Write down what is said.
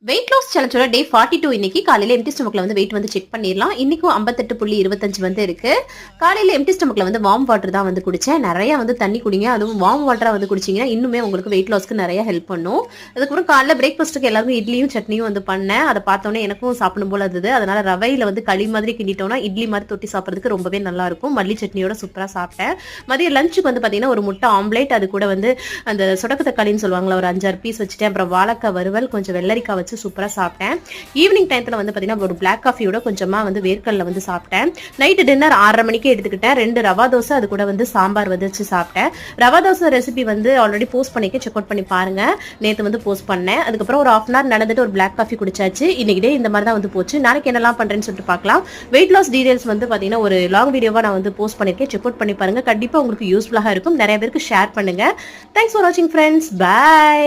Weight loss சேலஞ்சோட டே 42 இன்னைக்கு காலையில empty ஸ்டமக்ல வந்து வெயிட் வந்து செக் பண்ணிடலாம். இன்னைக்கும் 58.25 வந்து இருக்கு. காலையில எம்டி ஸ்டமக்ல வந்து வார்ம் வாட்டர் தான் வந்து குடிச்சேன். நிறைய வந்து தண்ணி குடிங்க, அதுவும் வார்ம் வாட்டரா வந்து குடிச்சிங்கன்னா இன்னுமே உங்களுக்கு வெயிட் லாஸ்க்கு நிறைய ஹெல்ப் பண்ணும். அதுக்கப்புறம் காலைல பிரேக்ஃபாஸ்ட்டுக்கு எல்லாருக்கும் இட்லியும் சட்னியும் வந்து பண்ணேன். அதை பார்த்தோன்னே எனக்கும் சாப்பிடும் போல இருந்தது. அதனால ரவையில வந்து களி மாதிரி கிண்டிட்டோம்னா இட்லி மாதிரி தொட்டி சாப்பிட்றதுக்கு ரொம்பவே நல்லா இருக்கும். மல்லி சட்னியோட சூப்பரா சாப்பிட்டேன். மதியம் லஞ்சுக்கு வந்து பார்த்தீங்கன்னா ஒரு முட்டை ஆம்லேட், அது கூட வந்து அந்த சொடக்கு தக்காளின்னு சொல்லுவாங்களா, ஒரு 5-6 பீஸ் வச்சுட்டேன். அப்புறம் வாழைக்காய் வறுவல், கொஞ்சம் வெள்ளரிக்காய் வச்சு சூப்பரா சாப்பிட்டேன். ஈவினிங் டைத்துல வந்து பாத்தீங்கன்னா ஒரு பிளாக் காஃபியோட கொஞ்சமா வந்து வேர்க்கல்ல வந்து சாப்பிட்டேன். நைட்டு டின்னர் 6:30 மணிக்கு எடுத்துக்கிட்டேன். 2 ரவா தோசை, அது கூட வந்து சாம்பார் வந்து வச்சு சாப்பிட்டேன். ரவா தோசை ரெசிபி வந்து ஆல்ரெடி போஸ்ட் பண்ணிக்க, செக் அவுட் பண்ணி பாருங்க. நேத்து வந்து போஸ்ட் பண்ணேன். அதுக்கப்புறம் ஒரு 1/2 hour நடந்துட்டு ஒரு பிளாக் காஃபி குடிச்சாச்சு. இன்னைக்கு டே இந்த மாதிரி தான் வந்து போச்சு. நாளைக்கு என்னெல்லாம் பண்றேன்னு சொல்லிட்டு பார்க்கலாம். வெயிட் லாஸ் டீடைல்ஸ் வந்து பாத்தீங்கன்னா ஒரு லாங் வீடியோவா நான் வந்து போஸ்ட் பண்ணிருக்கேன். செக் அவுட் பண்ணி பாருங்க. கண்டிப்பா உங்களுக்கு யூஸ்ஃபுல்லாக இருக்கும். நிறைய பேருக்கு ஷேர் பண்ணுங்க. தேங்க்ஸ் ஃபார் வாட்சிங் ஃப்ரெண்ட்ஸ். பை.